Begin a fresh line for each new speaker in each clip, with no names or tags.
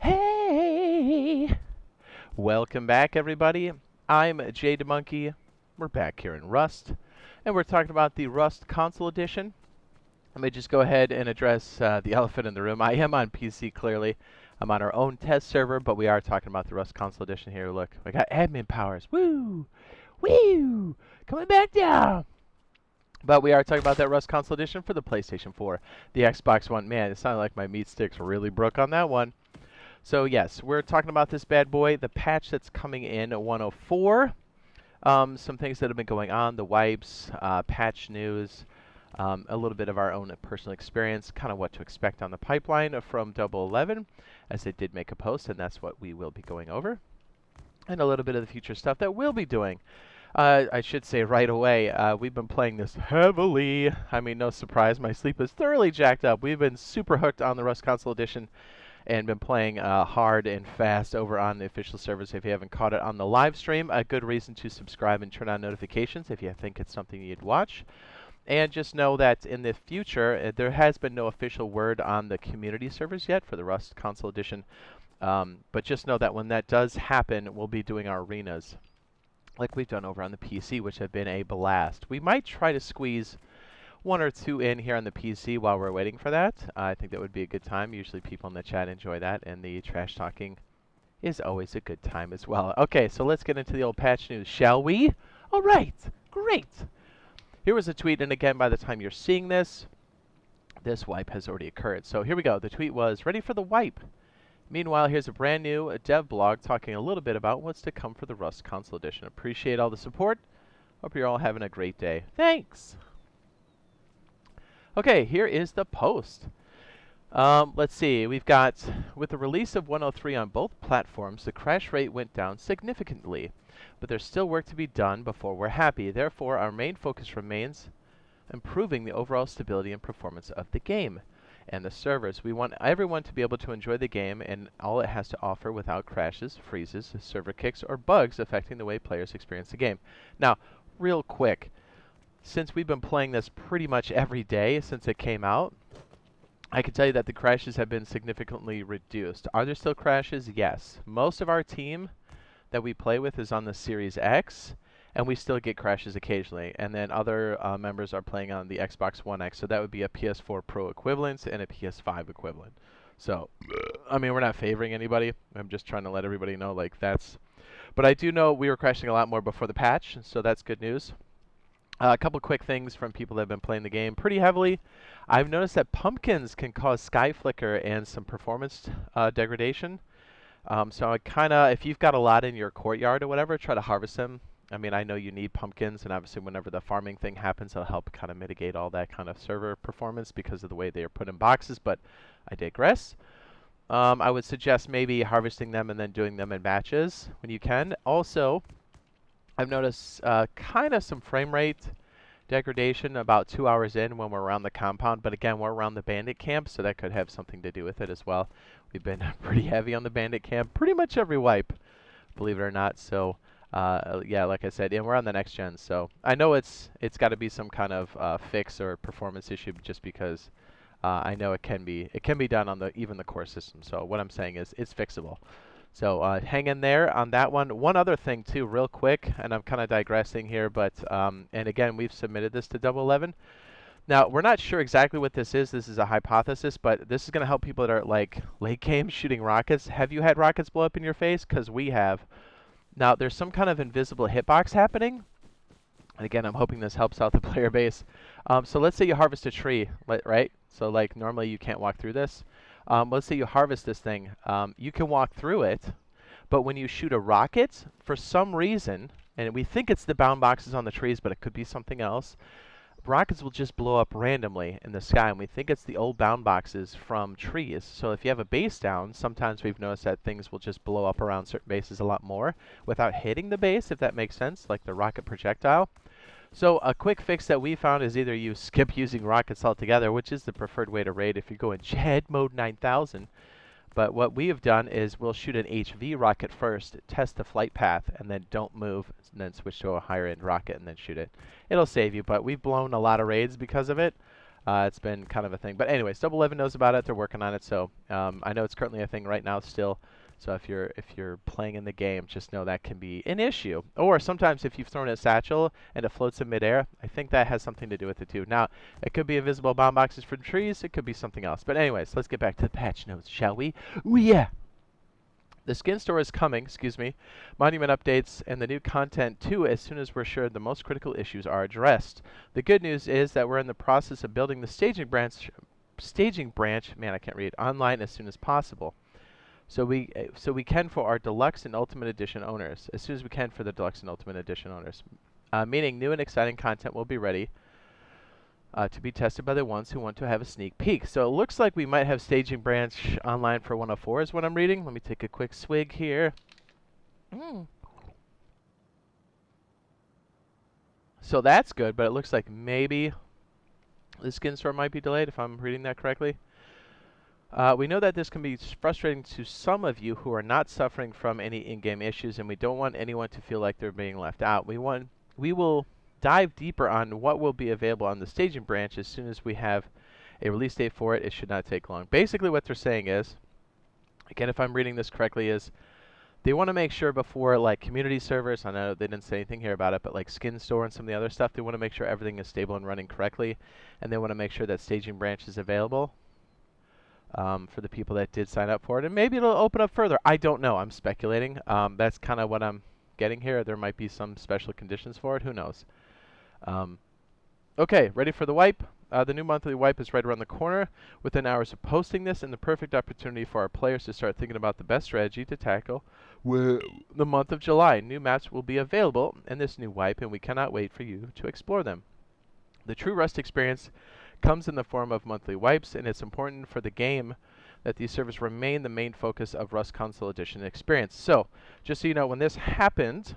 Hey! Welcome back, everybody. I'm JDeMonkey. We're back here in Rust, and we're talking about the Rust Console Edition. Let me just go ahead and address the elephant in the room. I am on PC, clearly. I'm on our own test server, but we are talking about the Rust Console Edition here. Look, we got admin powers. Woo! Woo! Coming back down! But we are talking about that Rust Console Edition for the PlayStation 4, the Xbox One. Man, it sounded like my meat sticks really broke on that one. So yes, we're talking about this bad boy, the patch that's coming in 104. Some things that have been going on, the wipes, patch news, a little bit of our own personal experience, kind of what to expect on the pipeline from 011, as they did make a post, and that's what we will be going over. And a little bit of the future stuff that we'll be doing. I should say right away, we've been playing this heavily. I mean, no surprise, my sleep is thoroughly jacked up. We've been super hooked on the Rust Console Edition and been playing hard and fast over on the official servers. If you haven't caught it on the live stream, a good reason to subscribe and turn on notifications if you think it's something you'd watch. And just know that in the future, there has been no official word on the community servers yet for the Rust Console Edition. But just know that when that does happen, we'll be doing our arenas like we've done over on the PC, which have been a blast. We might try to squeeze one or two in here on the PC while we're waiting for that. I think that would be a good time. Usually people in the chat enjoy that, and the trash talking is always a good time as well. Okay, so let's get into the old patch news, shall we? All right, great. Here was a tweet, and again, by the time you're seeing this, this wipe has already occurred. So here we go. The tweet was, ready for the wipe. Meanwhile, here's a brand new dev blog talking a little bit about what's to come for the Rust Console Edition. Appreciate all the support. Hope you're all having a great day. Thanks. Okay, here is the post. Let's see. We've got, with the release of 103 on both platforms, the crash rate went down significantly. But there's still work to be done before we're happy. Therefore, our main focus remains improving the overall stability and performance of the game and the servers. We want everyone to be able to enjoy the game and all it has to offer without crashes, freezes, server kicks, or bugs affecting the way players experience the game. Now, real quick, since we've been playing this pretty much every day since it came out, I can tell you that the crashes have been significantly reduced. Are there still crashes? Yes. Most of our team that we play with is on the Series X, and we still get crashes occasionally. And then other members are playing on the Xbox One X, so that would be a PS4 Pro equivalent and a PS5 equivalent. So, I mean, we're not favoring anybody. I'm just trying to let everybody know, like, that's... But I do know we were crashing a lot more before the patch, so that's good news. A couple quick things from people that have been playing the game pretty heavily. I've noticed that pumpkins can cause sky flicker and some performance degradation. So I kind of, if you've got a lot in your courtyard or whatever, try to harvest them. I mean, I know you need pumpkins, and obviously whenever the farming thing happens, it'll help kind of mitigate all that kind of server performance because of the way they are put in boxes, but I digress. I would suggest maybe harvesting them and then doing them in batches when you can. Also, I've noticed kind of some frame rate degradation about 2 hours in when we're around the compound, but again, we're around the bandit camp, so that could have something to do with it as well. We've been pretty heavy on the bandit camp pretty much every wipe, believe it or not. So yeah, like I said, and we're on the next gen, so I know it's got to be some kind of fix or performance issue, just because I know it can be done on even the core system. So what I'm saying is it's fixable. So hang in there on that one. One other thing too, real quick, and I'm kind of digressing here, but and again, we've submitted this to 011. Now, we're not sure exactly what this is. This is a hypothesis, but this is going to help people that are like late game shooting rockets. Have you had rockets blow up in your face? Because we have. Now, there's some kind of invisible hitbox happening. And again, I'm hoping this helps out the player base. So let's say you harvest a tree, right? So like normally you can't walk through this. Let's say you harvest this thing. You can walk through it, but when you shoot a rocket, for some reason, and we think it's the bound boxes on the trees, but it could be something else, rockets will just blow up randomly in the sky, and we think it's the old bound boxes from trees. So if you have a base down, sometimes we've noticed that things will just blow up around certain bases a lot more without hitting the base, if that makes sense, like the rocket projectile. So a quick fix that we found is either you skip using rockets altogether, which is the preferred way to raid if you go in Jed mode 9000. But what we have done is we'll shoot an HV rocket first, test the flight path, and then don't move, and then switch to a higher end rocket and then shoot it. It'll save you, but we've blown a lot of raids because of it. It's been kind of a thing. But anyways, Double 11 knows about it. They're working on it. So I know it's currently a thing right now still. So if you're playing in the game, just know that can be an issue. Or sometimes if you've thrown a satchel and it floats in midair, I think that has something to do with it too. Now, it could be invisible bomb boxes from trees. It could be something else. But anyways, let's get back to the patch notes, shall we? Ooh, yeah. The skin store is coming, monument updates, and the new content too as soon as we're sure the most critical issues are addressed. The good news is that we're in the process of building the staging branch, man, I can't read, online as soon as possible. So we can for our deluxe and ultimate edition owners, as soon as we can for the deluxe and ultimate edition owners. Meaning new and exciting content will be ready to be tested by the ones who want to have a sneak peek. So it looks like we might have staging branch online for 104 is what I'm reading. Let me take a quick swig here. So that's good, but it looks like maybe the skin store might be delayed if I'm reading that correctly. We know that this can be frustrating to some of you who are not suffering from any in-game issues, and we don't want anyone to feel like they're being left out. We will dive deeper on what will be available on the staging branch as soon as we have a release date for it. It should not take long. Basically what they're saying is, again, if I'm reading this correctly, is they want to make sure before like community servers, I know they didn't say anything here about it, but like skin store and some of the other stuff, they want to make sure everything is stable and running correctly, and they want to make sure that staging branch is available for the people that did sign up for it, and maybe it'll open up further. I don't know. I'm speculating. That's kind of what I'm getting here. There might be some special conditions for it. Who knows? Okay, ready for the wipe? The new monthly wipe is right around the corner. Within hours of posting this, and the perfect opportunity for our players to start thinking about the best strategy to tackle the month of July. New maps will be available in this new wipe, and we cannot wait for you to explore them. The true Rust experience comes in the form of monthly wipes, and it's important for the game that these servers remain the main focus of Rust Console Edition experience. So, just so you know, when this happened,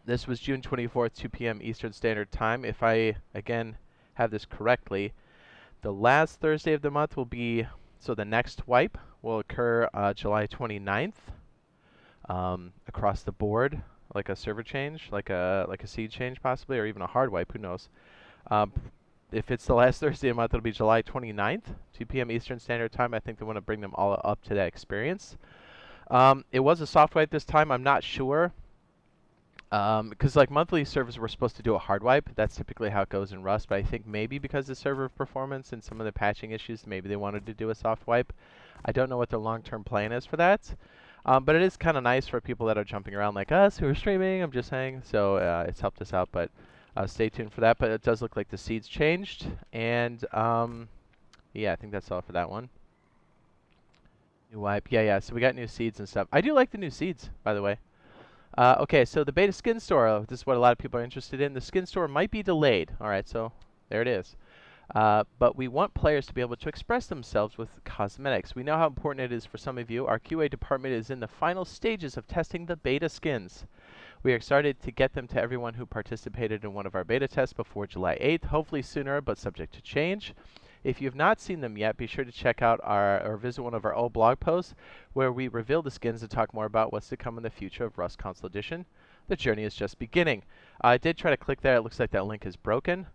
this was June 24th, 2 p.m. Eastern Standard Time. If I, again, have this correctly, the last Thursday of the month will be, so the next wipe will occur July 29th across the board, like a server change, like a seed change possibly, or even a hard wipe, who knows. If it's the last Thursday of the month, it'll be July 29th, 2 p.m. Eastern Standard Time. I think they want to bring them all up to that experience. It was a soft wipe this time. I'm not sure. Because like monthly servers were supposed to do a hard wipe. That's typically how it goes in Rust. But I think maybe because of server performance and some of the patching issues, maybe they wanted to do a soft wipe. I don't know what their long-term plan is for that. But it is kind of nice for people that are jumping around like us who are streaming. I'm just saying. So it's helped us out. But stay tuned for that. But it does look like the seeds changed. And yeah, I think that's all for that one. New wipe. Yeah. So we got new seeds and stuff. I do like the new seeds, by the way. Okay, so the beta skin store, this is what a lot of people are interested in. The skin store might be delayed. All right, so there it is. But we want players to be able to express themselves with cosmetics. We know how important it is for some of you. Our QA department is in the final stages of testing the beta skins. We are excited to get them to everyone who participated in one of our beta tests before July 8th, hopefully sooner, but subject to change. If you have not seen them yet, be sure to check out or visit one of our old blog posts where we reveal the skins and talk more about what's to come in the future of Rust Console Edition. The journey is just beginning. I did try to click there. It looks like that link is broken.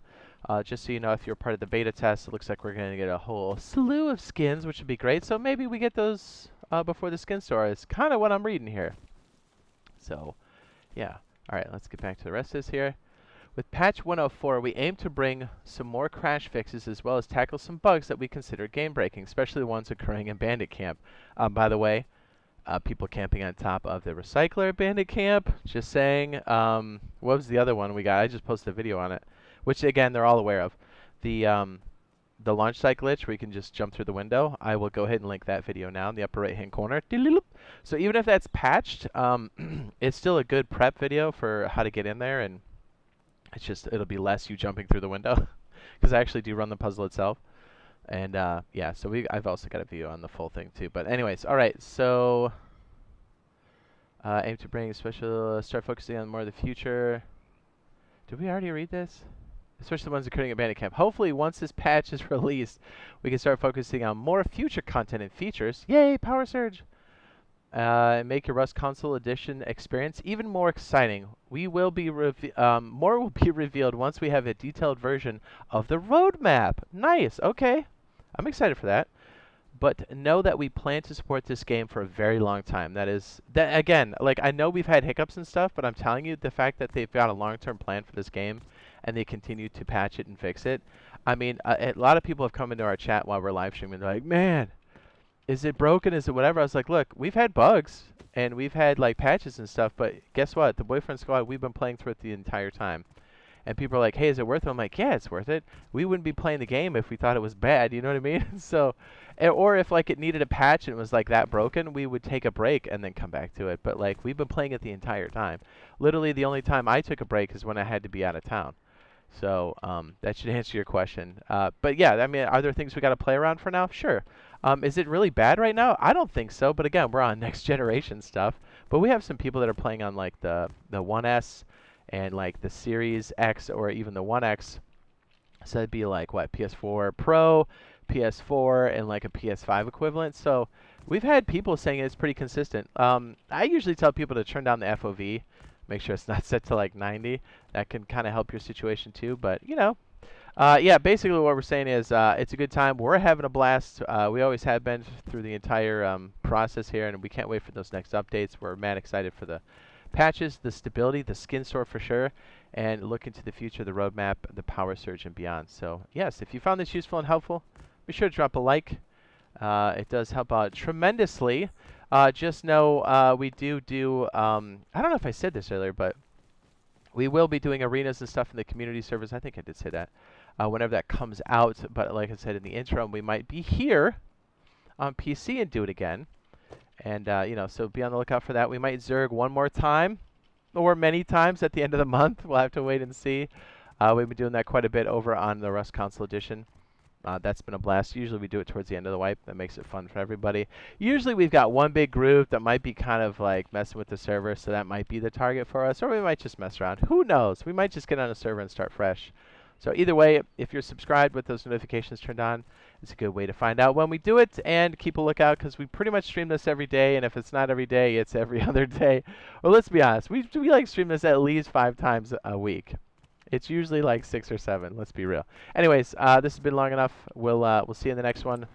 Just so you know, if you're part of the beta test, it looks like we're going to get a whole slew of skins, which would be great. So maybe we get those before the skin store is kind of what I'm reading here. So, yeah. All right, let's get back to the rest of this here. With patch 104, we aim to bring some more crash fixes as well as tackle some bugs that we consider game-breaking, especially the ones occurring in Bandit Camp. By the way, people camping on top of the recycler at Bandit Camp, just saying. What was the other one we got? I just posted a video on it, which, again, they're all aware of. The launch site glitch where you can just jump through the window. I will go ahead and link that video now in the upper right-hand corner. So even if that's patched, it's still a good prep video for how to get in there, and it's just, it'll be less you jumping through the window because I actually do run the puzzle itself. And yeah, so I've also got a video on the full thing too. But anyways, all right, so aim to bring special, start focusing on more of the future. Did we already read this? Especially the ones occurring at Bandit Camp. Hopefully, once this patch is released, we can start focusing on more future content and features. Yay, Power Surge! Make your Rust Console Edition experience even more exciting. We will be more will be revealed once we have a detailed version of the roadmap. Nice. Okay, I'm excited for that. But know that we plan to support this game for a very long time. That again, like I know we've had hiccups and stuff, but I'm telling you, the fact that they've got a long-term plan for this game and they continue to patch it and fix it. I mean, a lot of people have come into our chat while we're live streaming. They're like, man, is it broken? Is it whatever? I was like, look, we've had bugs and we've had like patches and stuff, but guess what? The Boyfriend Squad, we've been playing through it the entire time. And people are like, hey, is it worth it? I'm like, yeah, it's worth it. We wouldn't be playing the game if we thought it was bad, you know what I mean? So, or if like it needed a patch and it was like that broken, we would take a break and then come back to it. But like we've been playing it the entire time. Literally the only time I took a break is when I had to be out of town. So that should answer your question. But yeah, I mean, are there things we got to play around for now? Sure. Is it really bad right now? I don't think so. But again, we're on next generation stuff. But we have some people that are playing on like the 1S and like the Series X or even the 1X. So it'd be like what, PS4 Pro, PS4, and like a PS5 equivalent. So we've had people saying it's pretty consistent. I usually tell people to turn down the FOV. Make sure it's not set to like 90. That can kind of help your situation too. But, you know, yeah, basically what we're saying is it's a good time. We're having a blast. We always have been through the entire process here, and we can't wait for those next updates. We're mad excited for the patches, the stability, the skin store for sure, and look into the future, the roadmap, the power surge, and beyond. So, yes, if you found this useful and helpful, be sure to drop a like. It does help out tremendously. Just know we do, I don't know if I said this earlier, but we will be doing arenas and stuff in the community servers. I think I did say that. Whenever that comes out. But like I said in the intro, we might be here on PC and do it again. And, you know, so be on the lookout for that. We might Zerg one more time or many times at the end of the month. We'll have to wait and see. We've been doing that quite a bit over on the Rust Console Edition. That's been a blast. Usually we do it towards the end of the wipe. That makes it fun for everybody. Usually we've got one big group that might be kind of like messing with the server, so that might be the target for us. Or we might just mess around. Who knows? We might just get on a server and start fresh. So either way, if you're subscribed with those notifications turned on, it's a good way to find out when we do it. And keep a lookout because we pretty much stream this every day. And if it's not every day, it's every other day. Well, let's be honest. We like stream this at least 5 times a week. It's usually like 6 or 7. Let's be real. Anyways, this has been long enough. We'll see you in the next one.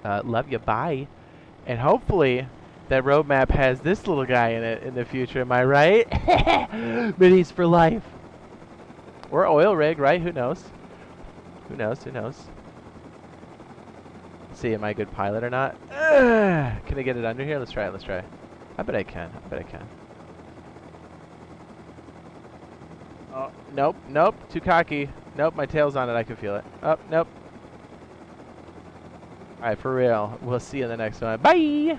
Love you. Bye. And hopefully that roadmap has this little guy in it in the future. Am I right? Minis for life. Or oil rig, right? Who knows? Who knows? Who knows? Let's see, am I a good pilot or not? Can I get it under here? Let's try it. Let's try. I bet I can. I bet I can. Oh, nope, nope, too cocky. Nope, my tail's on it, I can feel it. Oh, nope. Alright, for real. We'll see you in the next one. Bye!